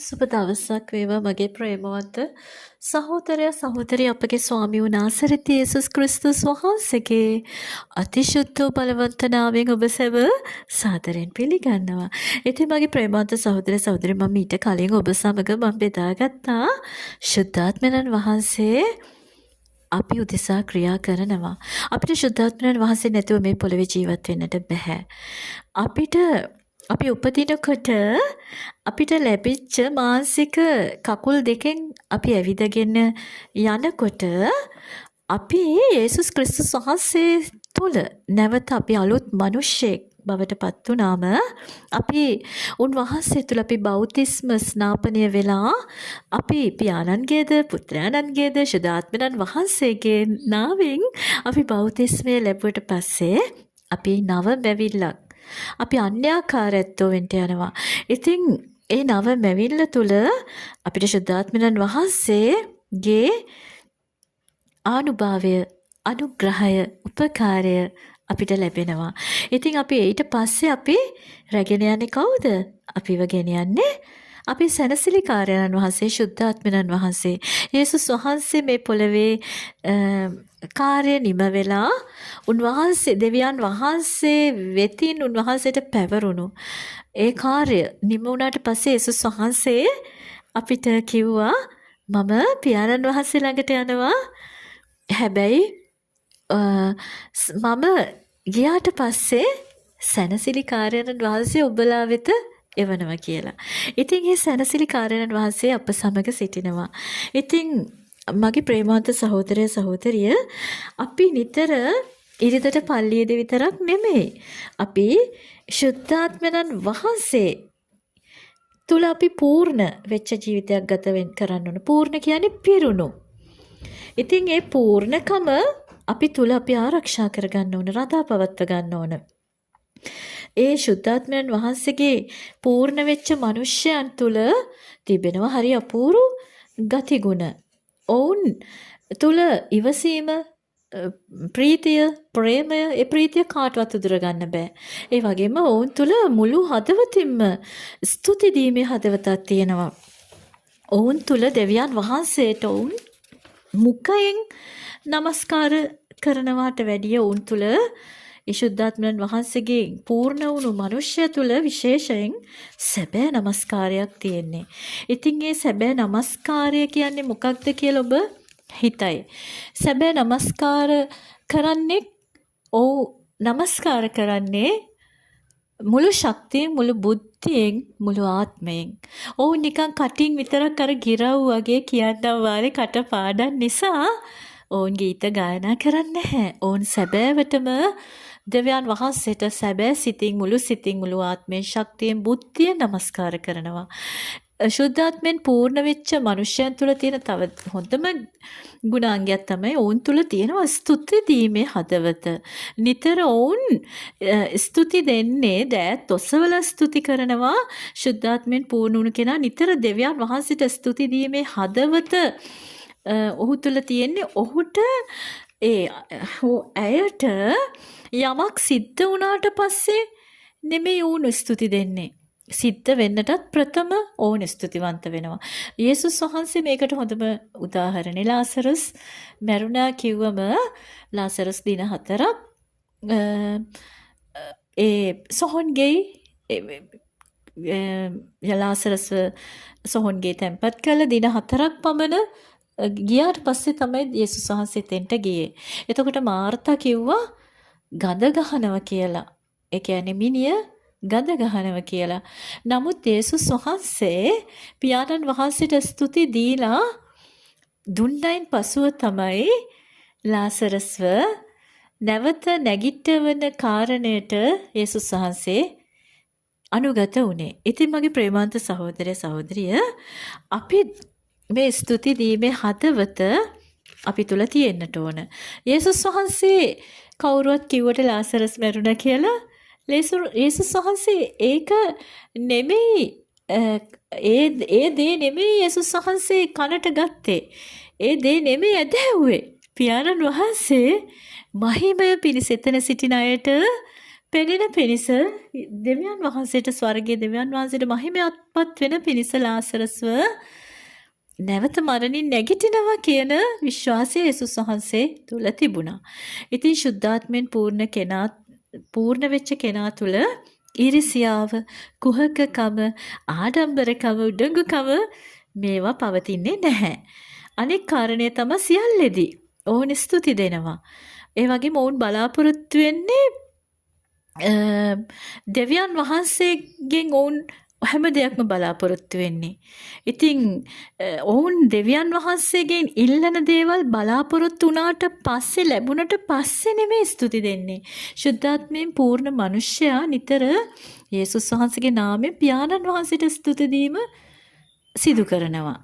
සුබ දවසක් වේවා මගේ ප්‍රේමවන්ත සහෝදරයා සහෝදරිය අපගේ ස්වාමී වූ නාසරෙති යේසුස් ක්‍රිස්තුස් වහන්සේගේ අතිශුද්ධ වූ බලවන්ත නාමයෙන් ඔබ සැම සාදරයෙන් පිළිගන්නවා. ඉතින් මගේ ප්‍රේමවන්ත සහෝදර සහෝදරිය මම ඊට කලින් ඔබ සමග මම බෙදාගත්තා ශුද්ධාත්මයන් වහන්සේ අපි උදෙසා ක්‍රියා කරනවා. අපිට ශුද්ධාත්මයන් වහන්සේ නැතුව මේ පොළවේ ජීවත් වෙන්නට බෑ. අපි උපදිනකොට අපිට ලැබිච්ච මානසික කකුල් දෙකෙන් අපි ඇවිදගෙන යනකොට අපි යේසුස් ක්‍රිස්තුස් වහන්සේ තුළ නැවත අපි අලුත් මිනිසෙක් බවට පත් වුණාම අපි උන්වහන්සේ තුළ අපි බෞතිස්ම ස්නාපනය වෙලා අපි පියාණන්ගේද පුත්‍රයාණන්ගේද ශුද්ධාත්මයන් වහන්සේගේ නාමයෙන් අපි බෞතිස්මය ලැබුවට පස්සේ අපි නව බැවිල්ලක් අපි අන්‍යාකාරයත්වෝ වෙන්න යනවා. ඉතින් ඒ නව මැවිල්ල තුල අපිට ශුද්ධාත්මයන් වහන්සේගේ ආනුභාවය, අනුග්‍රහය, උපකාරය අපිට ලැබෙනවා. ඉතින් අපි ඊට පස්සේ අපි රැගෙන යන්නේ කවුද? අපිව ගෙනියන්නේ අපි සැනසිලිකාරයන් වහන්සේ, ශුද්ධාත්මයන් වහන්සේ. යේසුස් වහන්සේ මේ පොළවේ කාර්ය නිම වෙලා උන්වහන්සේ දෙවියන් වහන්සේ වෙතින් උන්වහන්සේට පැවරුණු ඒ කාර්ය නිම වුණාට පස්සේ යේසුස් වහන්සේ අපිට කිව්වා මම පියාණන් වහන්සේ ළඟට යනවා. හැබැයි මම ගියාට පස්සේ සැනසිලිකාරයන් වහන්සේ ඔබලා වෙත එවනවා කියලා. ඉතින් මේ සැනසිලිකාරයන් වහන්සේ අප සමග සිටිනවා. ඉතින් මගේ ප්‍රේමවන්ත සහෝදරය සහෝදරිය අපි නිතර ඉරිදට පල්ලියේදී විතරක් නෙමෙයි. අපි ශුද්ධාත්මයන් වහන්සේ තුල අපි පූර්ණ වෙච්ච ජීවිතයක් ගත කරන්න ඕන. පූර්ණ කියන්නේ පිරුණු. ඉතින් ඒ පූර්ණකම අපි තුල අපි ආරක්ෂා කරගන්න ඕන, රඳා පවත්ව ගන්න ඕන. ඒ ශුද්ධාත්මයන් වහන්සේගේ පූර්ණ වෙච්ච මිනිසයන් තුල තිබෙනවා හරි අපූර්ව ගතිගුණ. ඔවුන් තුල ඉවසීම, ප්‍රීතිය, ප්‍රේමය, ඒ ප්‍රීතිය කාටවත් උදුර ගන්න බෑ. ඒ වගේම ඔවුන් තුල මුළු හදවතින්ම ස්තුති දීමේ හදවතක් තියෙනවා. ඔවුන් තුල දෙවියන් වහන්සේට ඔවුන් මුඛයෙන් নমස්කාර කරනවාට වැඩිය ඔවුන් තුල ශුද්ධාත්මයන් වහන්සේගේ පූර්ණ වුණු මනුෂ්‍ය තුල විශේෂයෙන් සැබෑ নমස්කාරයක් තියෙන්නේ. ඉතින් මේ සැබෑ নমස්කාරය කියන්නේ මොකක්ද කියලා ඔබ හිතයි. සැබෑ নমස්කාර කරන්නේ নমස්කාර කරන්නේ මුළු ශක්තියෙන්, මුළු බුද්ධියෙන්, මුළු ආත්මයෙන්. ඔවුන් නිකන් කටින් විතරක් අර ගිරව් වගේ කියනවා වාලේ කට පාඩම් නිසා ඔවුන් ගීත ගායනා කරන්නේ නැහැ. ඔවුන් සැබෑවටම දෙවියන් වහන්සේට සැබෑ සිතින්, මුළු ආත්මයෙන්, ශක්තියෙන්, බුද්ධියෙන් নমස්කාර කරනවා. ශුද්ධාත්මෙන් පූර්ණ වෙච්ච මනුෂ්‍යයන් තුල තියෙන තව හොඳම ගුණාංගයක් තමයි ඔවුන් තුල තියෙනවා ස්තුති දීමේ හදවත. නිතර ඔවුන් ස්තුති දෙන්නේ දෑත් ඔසවලා ස්තුති කරනවා. ශුද්ධාත්මෙන් පූර්ණ වුණු කෙනා නිතර දෙවියන් වහන්සේට ස්තුති දීමේ හදවත ඔහු තුල තියෙන්නේ. ඔහුට ඇයට යමක් සිද්ධ වුණාට පස්සේ නෙමෙයි ඔවුන් ස්තුති දෙන්නේ. සිද්ධ වෙන්නටත් ප්‍රථම ඕන ස්තුතිවන්ත වෙනවා. යේසුස් වහන්සේ මේකට හොඳම උදාහරණේ ලාසරස් මැරුණා කිව්වම ලාසරස් දින 4ක් ඒ සොහොන්ගේ ලාසරස් සොහොන්ගේ තැන්පත් කළ දින 4ක් පමණ ගියාට පස්සේ තමයි යේසුස් වහන්සේ තෙන්ට ගියේ. එතකොට මාර්තා කිව්වා ගඳ ගහනවා කියලා. ඒ කියන්නේ මිනිය ගඳ ගහනවා කියලා. නමුත් යේසුස් වහන්සේ පියාණන් වහන්සේට ස්තුති දීලා දුන්නයින් පසුව තමයි ලාසරස්ව නැවත නැගිටවන කාරණයට යේසුස් වහන්සේ අනුගත වුණේ. ඉතින් මගේ ප්‍රේමාන්ත සහෝදරය සහෝදරිය අපි මේ ස්තුති දීමේ හදවත අපි තුල තියෙන්නට ඕන. යේසුස් වහන්සේ කවුරුවත් කිව්වට ලාසරස් මැරුණා කියලා යේසුස් වහන්සේ ඒක නෙමෙයි ඒ දේ නෙමෙයි යේසුස් වහන්සේ කනට ගත්තේ. ඒ දේ නෙමෙයි ඇදහුවේ. පියාණන් වහන්සේ මහිමය පිණිස එතන සිටින අයට පෙනෙන පිණිස දෙවියන් වහන්සේට ස්වර්ගයේ දෙවියන් වහන්සේට මහිමයත්පත් වෙන පිණිස ලාසරස්ව නැවත මරණින් නැගිටිනවා කියන විශ්වාසය යේසුස් වහන්සේ තුල තිබුණා. ඉතින් සුද්ධාත්මෙන් පූර්ණ වෙච්ච කෙනා තුල ඊර්ෂ්‍යාව, කුහකකම, ආඩම්බරකම, උඩඟුකම මේවා පවතින්නේ නැහැ. අනෙක් කාරණය තමයි සියල්ලෙදී ඔවුන් ස්තුති දෙනවා. ඒ වගේම ඔවුන් බලාපොරොත්තු වෙන්නේ දෙවියන් වහන්සේගෙන් ඔවුන් හැම දෙයක්ම බලාපොරොත්තු වෙන්නේ. ඉතින් ඔවුන් දෙවියන් වහන්සේගෙන් ඉල්ලන දේවල් බලාපොරොත්තු වුණාට පස්සේ ලැබුණට පස්සේ නෙමෙයි ස්තුති දෙන්නේ. ශුද්ධාත්මයෙන් පූර්ණ මිනිසයා නිතර යේසුස් වහන්සේගේ නාමයෙන් පියාණන් වහන්සේට ස්තුති දීම සිදු කරනවා.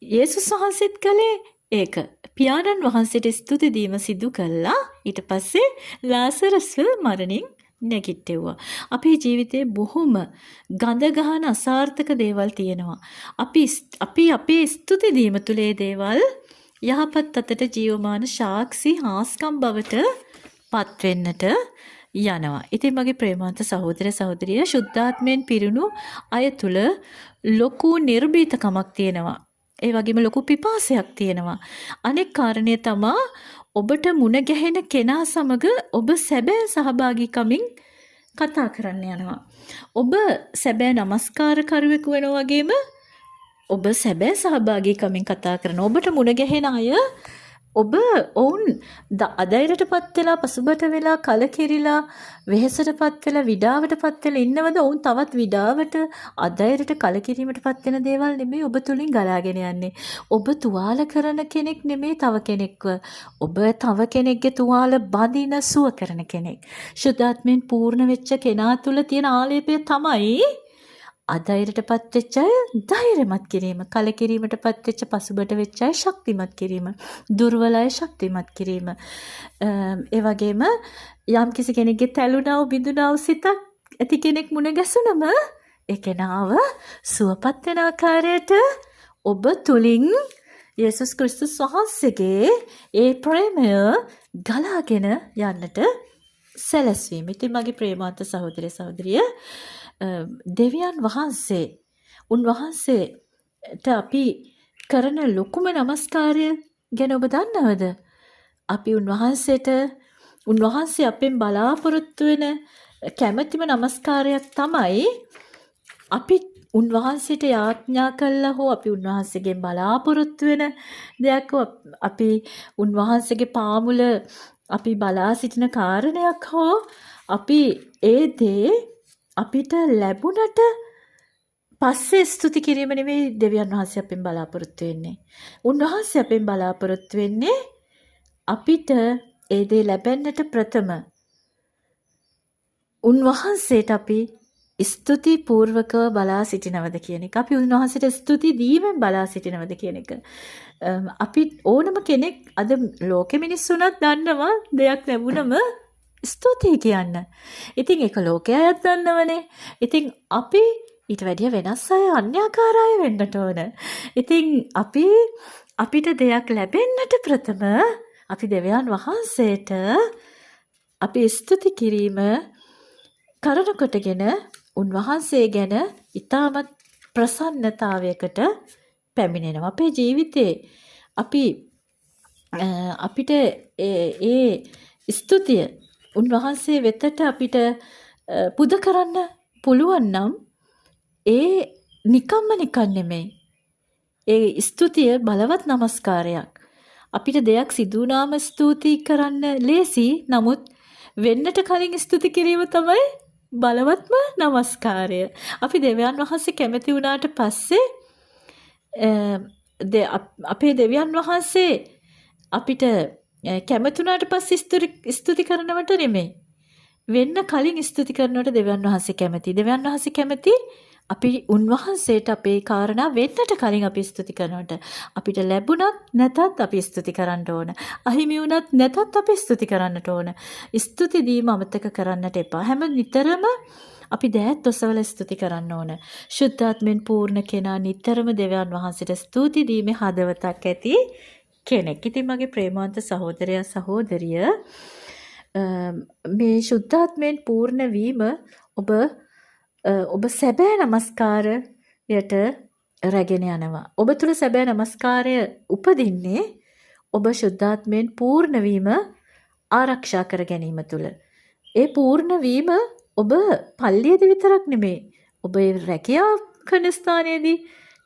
යේසුස් වහන්සේත් කළේ ඒක. පියාණන් වහන්සේට ස්තුති දීම සිදු කළා. ඊට පස්සේ ලාසරස්ව මරණින් නැගිට්ටෙව්වා. අපේ ජීවිතේ බොහොම ගඳ ගහන අසාර්ථක දේවල් තියෙනවා. අපි අපේ ස්තුති දීම තුල ඒ දේවල් යහපත් අතට ජීවමාන සාක්ෂි හාස්කම් බවට පත් වෙන්නට යනවා. ඉතින් මගේ ප්‍රේමාන්ත සහෝදර සහෝදරිය සුද්ධාත්මයෙන් පිරුණු අය තුල ලොකු නිර්භීතකමක් තියෙනවා. ඒ වගේම ලොකු පිපාසයක් තියෙනවා. අනෙක් කාරණය තමයි ඔබට මුණ ගැහෙන කෙනා සමග ඔබ සැබෑ සහභාගීකමින් කතා කරන්න යනවා. ඔබ සැබෑ නමස්කාර කරුවෙකු වෙනවා වගේම ඔබ සැබෑ සහභාගීකමින් කතා කරන. ඔබට මුණ ගැහෙන අය ඔබ ඔවුන් අධෛර්යයටපත් වෙලා පසුබට වෙලා කලකිරිලා වෙහෙසටපත් වෙලා විඩාවටපත් වෙලා ඉන්නවද? ඔවුන් තවත් විඩාවට අධෛර්යයට කලකිරීමටපත් වෙන දේවල් නෙමෙයි ඔබ තුලින් ගලාගෙන යන්නේ. ඔබ තුවාල කරන කෙනෙක් නෙමෙයි තව කෙනෙක්ව. ඔබ තව කෙනෙක්ගේ තුවාල බඳින සුව කරන කෙනෙක්. සුද්ධාත්මයෙන් පූර්ණ වෙච්ච කෙනා තුල තියෙන ආලේපය තමයි අධෛර්යයටපත් වෙච්ච අය ධෛර්යමත් කිරීම, කලකිරීමටපත් වෙච්ච පසුබට වෙච්ච අය ශක්තිමත් කිරීම, දුර්වල අය ශක්තිමත් කිරීම. ඒ වගේම යම් කිසි කෙනෙක්ගේ තැළුණව බිඳුණව සිතක් ඇති කෙනෙක් මුණ ගැසුනම ඒ කෙනාව සුවපත් වෙන ආකාරයට ඔබ තුලින් යේසුස් ක්‍රිස්තුස් වහන්සේගේ ඒ ප්‍රේමය ගලාගෙන යන්නට සැලැස්වීම. ඉතින් මගේ ප්‍රේමාන්ත සහෝදර සහෝදරිය දෙවියන් වහන්සේ උන්වහන්සේට අපි කරන ලොකුම නමස්කාරය ගැන ඔබ දන්නවද? අපි උන්වහන්සේ අපෙන් බලාපොරොත්තු වෙන කැමැතිම නමස්කාරයක් තමයි අපි උන්වහන්සේට යාඥා කළා හෝ අපි උන්වහන්සේගෙන් බලාපොරොත්තු වෙන දෙයක් අපි උන්වහන්සේගේ පාමුල අපි බලා සිටින කාරණයක් හෝ අපි ඒ දේ අපිට ලැබුණට පස්සේ ස්තුති කිරීම නෙවෙයි දෙවියන් වහන්සේ අපෙන් බලාපොරොත්තු වෙන්නේ. උන්වහන්සේ අපෙන් බලාපොරොත්තු වෙන්නේ අපිට ඒ දේ ලැබෙන්නට ප්‍රථම උන්වහන්සේට අපි ස්තුති පූර්වකව බලා සිටිනවද කියන එක. අපි උන්වහන්සේට ස්තුති දීමෙන් බලා සිටිනවද කියන එක. අපි ඕනම කෙනෙක් අද ලෝකෙ මිනිස්සුන්වත් දන්නවා දෙයක් ලැබුණම ස්තුතියි කියන්න. ඉතින් ඒක ලෝකයේ අයත් දන්නවනේ. ඉතින් අපි ඊට වැඩිය වෙනස් අය අන්‍යාකාර අය වෙන්නට ඕන. ඉතින් අපිට දෙයක් ලැබෙන්නට ප්‍රථම අපි දෙවියන් වහන්සේට අපි ස්තුති කිරීම කරන කොටගෙන උන්වහන්සේ ගැන ඊටමත් ප්‍රසන්නතාවයකට පැමිණෙනවා. අපේ ජීවිතේ අපිට ඒ ස්තුතිය උන්වහන්සේ වෙතට අපිට පුද කරන්න පුළුවන් නම් ඒ නිකම්ම නිකන් නෙමෙයි. ඒ ස්තුතිය බලවත් නමස්කාරයක්. අපිට දෙයක් සිදු වුණාම ස්තුති කරන්න ලේසි. නමුත් වෙන්නට කලින් ස්තුති කිරීම තමයි බලවත්ම නමස්කාරය. අපි දෙවියන් වහන්සේ කැමති වුණාට පස්සේ අපේ දෙවියන් වහන්සේ අපිට කැමතුණාට පස්සේ ස්තුති කරනවට නෙමෙයි. වෙන්න කලින් ස්තුති කරනවට දෙවියන් වහන්සේ කැමති. දෙවියන් වහන්සේ කැමති අපි උන්වහන්සේට අපේ කාරණා වෙන්නට කලින් අපි ස්තුති කරනවට. අපිට ලැබුණත් නැතත් අපි ස්තුති කරන්න ඕන. අහිමි වුණත් නැතත් අපි ස්තුති කරන්නට ඕන. ස්තුති දීම අමතක කරන්නට එපා. හැම නිතරම අපි දෑත් ඔසවල ස්තුති කරන්න ඕන. සුද්ධාත්මෙන් පූර්ණ කෙනා නිතරම දෙවියන් වහන්සේට ස්තුති දීමේ හදවතක් ඇති කෙනෙක්. ඉතින් මගේ ප්‍රේමාන්ත සහෝදරයා සහෝදරිය මේ ශුද්ධාත්මයෙන් පූර්ණ වීම ඔබ සැබෑ නමස්කාරයට රැගෙන යනවා. ඔබ තුල සැබෑ නමස්කාරය උපදින්නේ ඔබ ශුද්ධාත්මයෙන් පූර්ණ වීම ආරක්ෂා කර ගැනීම තුල. ඒ පූර්ණ වීම ඔබ පල්ලියේදී විතරක් නෙමෙයි. ඔබ ඒ රැකියාව කරන ස්ථානයේදී,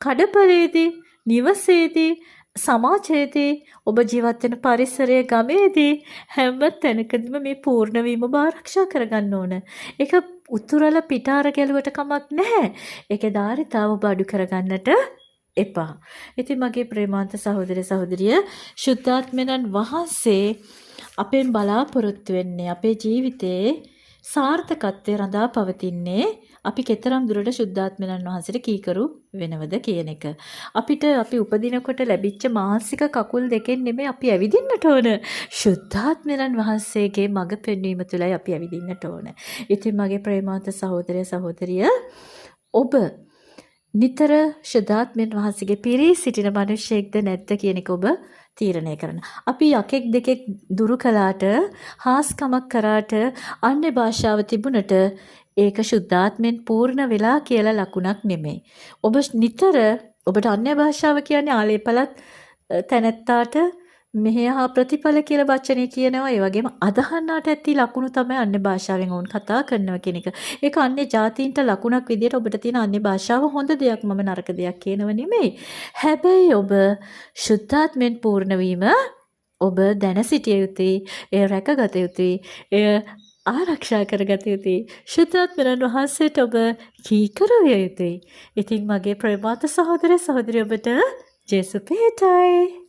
කඩපලයේදී, නිවසේදී, සමාජයේදී, ඔබ ජීවත් වෙන පරිසරයේ ගමේදී හැම තැනකදීම මේ පූර්ණ වීම ඔබ ආරක්ෂා කරගන්න ඕන. ඒක උතුරල පිටාර ගැලුවට කමක් නැහැ. ඒකේ ධාරිතාව ඔබ අඩු කරගන්නට එපා. ඉතින් මගේ ප්‍රේමාන්ත සහෝදර සහෝදරිය ශුද්ධාත්මයන් වහන්සේ අපෙන් බලාපොරොත්තු වෙන්නේ අපේ ජීවිතේ සාර්ථකත්වයේ රඳා පවතින්නේ අපි කෙතරම් දුරට ශුද්ධාත්මයන් වහන්සේට කීකරු වෙනවද කියන එක. අපි උපදිනකොට ලැබිච්ච මානසික කකුල් දෙකෙන් නෙමෙයි අපි ඇවිදින්නට ඕන. ශුද්ධාත්මයන් වහන්සේගේ මඟ පෙන්වීම තුළයි අපි ඇවිදින්නට ඕන. ඉතින් මගේ ප්‍රේමාන්ත සහෝදරය සහෝදරිය ඔබ නිතර ශුද්ධාත්මයන් වහන්සේගේ පිරී සිටින මිනිසෙක්ද නැද්ද කියන එක ඔබ තීරණය කරන. අපි යකෙක් දෙකෙක් දුරු කළාට, හාස්කමක් කරාට, අන්‍ය භාෂාව තිබුණට ඒක ශුද්ධාත්මෙන් පූර්ණ වෙලා කියලා ලකුණක් නෙමෙයි. ඔබ නිතර ඔබට අන්‍ය භාෂාව කියන්නේ ආලේපලත් තැනැත්තාට මෙහෙහා ප්‍රතිඵල කියලා වචනේ කියනවා. ඒ වගේම අදහන්නට ඇති ලකුණු තමයි අන්‍ය භාෂාවෙන් වුන් කතා කරනවා කියන එක. ඒක අන්‍ය ජාතීන්ට ලකුණක් විදියට ඔබට තියෙන අන්‍ය භාෂාව හොඳ දෙයක් මම නරක දෙයක් කියනව නෙමෙයි. හැබැයි ඔබ ශුද්ධාත්මෙන් පූර්ණ වීම ඔබ දැන සිටිය යුතුයි. ඒ රැකගත යුතුයි. එය ආරක්ෂා කරගත යුතුයි. ශුද්ධාත්මයන් වහන්සේට ඔබ කීකරු විය යුතුයි. ඉතින් මගේ ප්‍රේමාන්ත සහෝදර සහෝදරිය ඔබට ජේසුස් පිහිටයි.